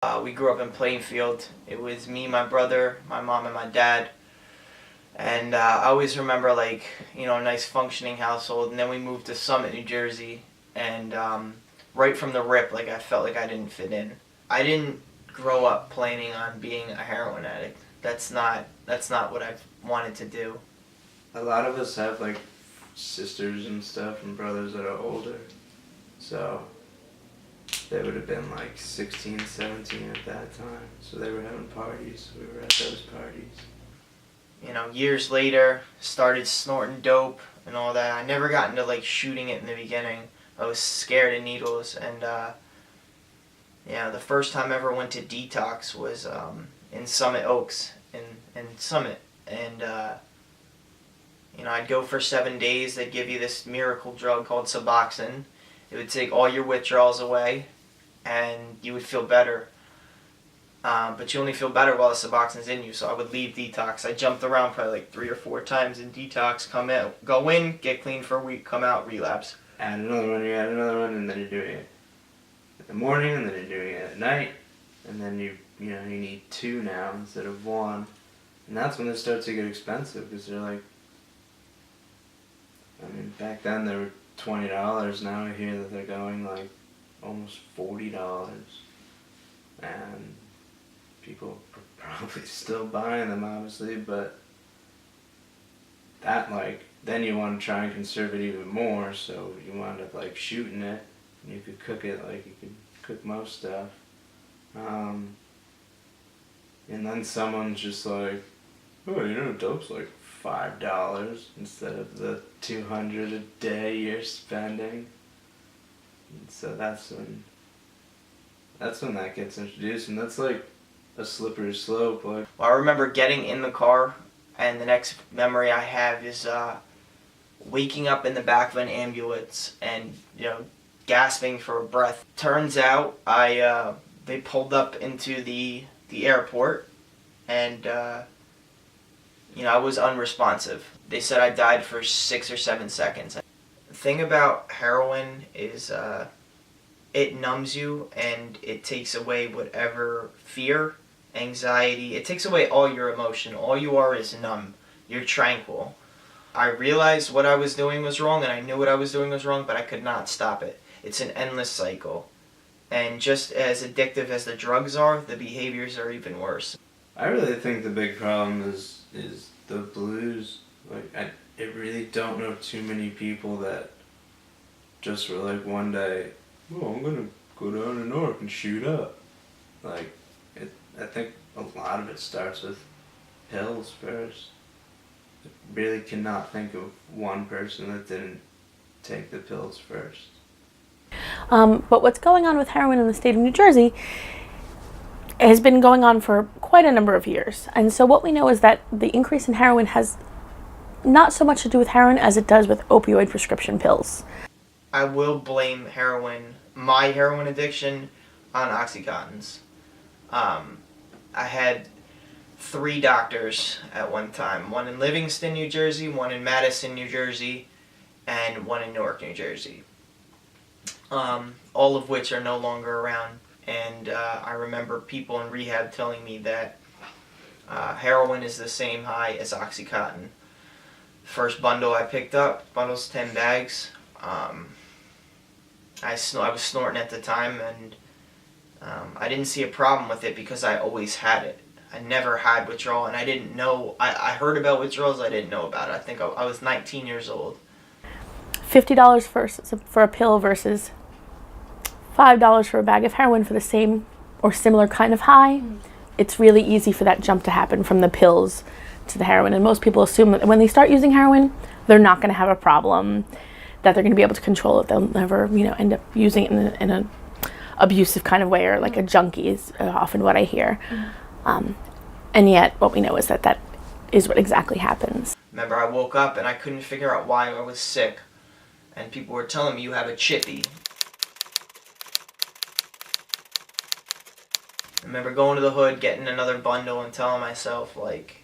We grew up in Plainfield. It was me, my brother, my mom, and my dad. And I always remember, like, a nice functioning household. And then we moved to Summit, New Jersey. And right from the rip, like, I felt like I didn't fit in. I didn't grow up planning on being a heroin addict. That's not what I've wanted to do. A lot of us have like sisters and stuff and brothers that are older. So they would have been like 16, 17 at that time. So they were having parties. We were at those parties. Years later, started snorting dope and all that. I never got into like shooting it in the beginning. I was scared of needles, and the first time I ever went to detox was in Summit Oaks in Summit, and I'd go for 7 days. They'd give you this miracle drug called Suboxone. It would take all your withdrawals away, and you would feel better. But you only feel better while the Suboxone's in you, so I would leave detox. I jumped around probably like 3 or 4 times in detox, go in, get clean for a week, come out, relapse. Add another one, you add another one, and then you're doing it in the morning, and then you're doing it at night, and then you need 2 now instead of 1. And that's when it starts to get expensive, because they're like, back then they were $20. Now I hear that they're going like almost $40. And people are probably still buying them, obviously, but that, like, then you want to try and conserve it even more, so you wind up like shooting it, and you could cook it like you could cook most stuff. And then someone's just like, oh, dope's like $5 instead of the $200 a day you're spending. And so that's when that gets introduced, and that's like a slippery slope. Like, Well, I remember getting in the car, and the next memory I have is waking up in the back of an ambulance and gasping for a breath. Turns out they pulled up into the airport, and I was unresponsive. They said I died for 6 or 7 seconds. The thing about heroin is it numbs you, and it takes away whatever fear, anxiety. It takes away all your emotion. All you are is numb. You're tranquil. I realized what I was doing was wrong, and I knew what I was doing was wrong, but I could not stop it. It's an endless cycle. And just as addictive as the drugs are, the behaviors are even worse. I really think the big problem is the blues. Like, I really don't know too many people that just were like one day, oh, I'm gonna go down to Newark and shoot up. Like, I think a lot of it starts with pills first. I really cannot think of one person that didn't take the pills first. But what's going on with heroin in the state of New Jersey has been going on for quite a number of years. And so what we know is that the increase in heroin has not so much to do with heroin as it does with opioid prescription pills. I will blame my heroin addiction, on Oxycontins. I had 3 doctors at one time. One in Livingston, New Jersey, one in Madison, New Jersey, and one in Newark, New Jersey. All of which are no longer around. And I remember people in rehab telling me that heroin is the same high as Oxycontin. First bundle I picked up, bundle's 10 bags. I was snorting at the time, and I didn't see a problem with it because I always had it. I never had withdrawal, and I didn't know. I heard about withdrawals, I didn't know about it. I think I was 19 years old. $50 for a pill versus $5 for a bag of heroin for the same or similar kind of high. It's really easy for that jump to happen from the pills to the heroin, and most people assume that when they start using heroin, they're not going to have a problem, that they're going to be able to control it. They'll never, end up using it in an abusive kind of way, or like a junkie is often what I hear. And yet, what we know is that is what exactly happens. Remember, I woke up and I couldn't figure out why I was sick, and people were telling me you have a chippy. I remember going to the hood, getting another bundle, and telling myself, like,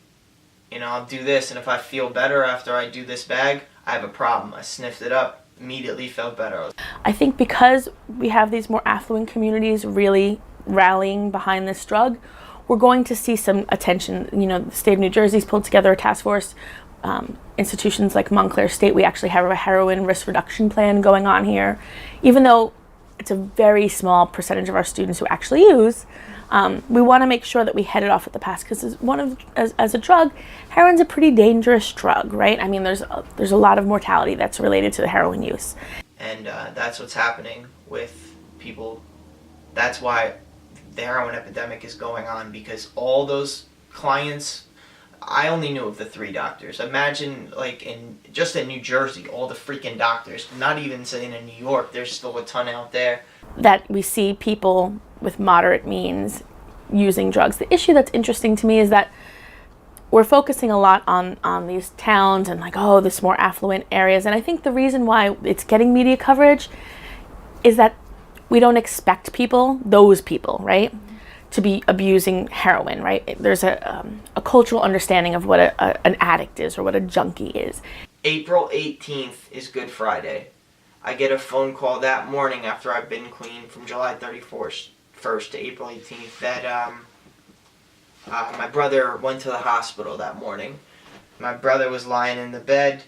I'll do this, and if I feel better after I do this bag, I have a problem. I sniffed it up, immediately felt better. I think because we have these more affluent communities really rallying behind this drug, we're going to see some attention. You know, the state of New Jersey's pulled together a task force. Institutions like Montclair State, we actually have a heroin risk reduction plan going on here. Even though it's a very small percentage of our students who actually use, we want to make sure that we head it off at the pass, because as a drug, heroin's a pretty dangerous drug, right? I mean, there's a lot of mortality that's related to the heroin use. And that's what's happening with people. That's why the heroin epidemic is going on, because all those clients, I only knew of the 3 doctors. Imagine, like, just in New Jersey, all the freaking doctors. Not even saying in New York, there's still a ton out there. That we see people with moderate means using drugs. The issue that's interesting to me is that we're focusing a lot on these towns and like, oh, this more affluent areas. And I think the reason why it's getting media coverage is that we don't expect those people, right, to be abusing heroin, right? There's a cultural understanding of what an addict is or what a junkie is. April 18th is Good Friday. I get a phone call that morning after I've been clean from July 31st to April 18th that my brother went to the hospital that morning. My brother was lying in the bed,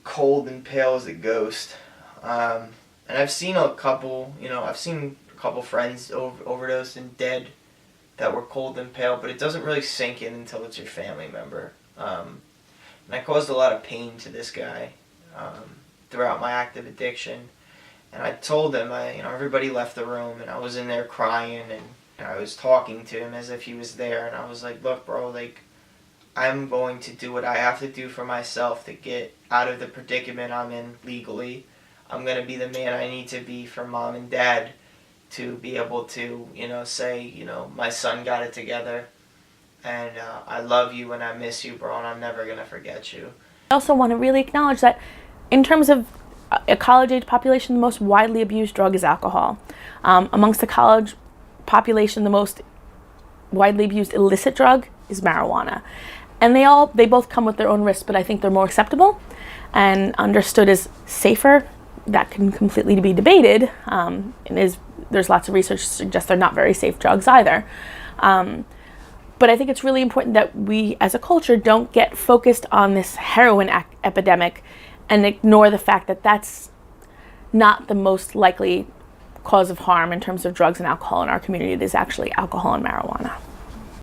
cold and pale as a ghost. And I've seen a couple friends overdosed and dead that were cold and pale, but it doesn't really sink in until it's your family member. And I caused a lot of pain to this guy throughout my active addiction. And I told him, everybody left the room, and I was in there crying, and I was talking to him as if he was there, and I was like, look, bro, like, I'm going to do what I have to do for myself to get out of the predicament I'm in legally. I'm going to be the man I need to be for mom and dad to be able to, say, my son got it together, and I love you and I miss you, bro, and I'm never going to forget you. I also want to really acknowledge that in terms of a college-age population, the most widely abused drug is alcohol. Amongst the college population, the most widely abused illicit drug is marijuana. And they both come with their own risks, but I think they're more acceptable and understood as safer. That can completely be debated, there's lots of research to suggest they're not very safe drugs either. But I think it's really important that we as a culture don't get focused on this heroin epidemic and ignore the fact that that's not the most likely cause of harm in terms of drugs and alcohol in our community. It is actually alcohol and marijuana.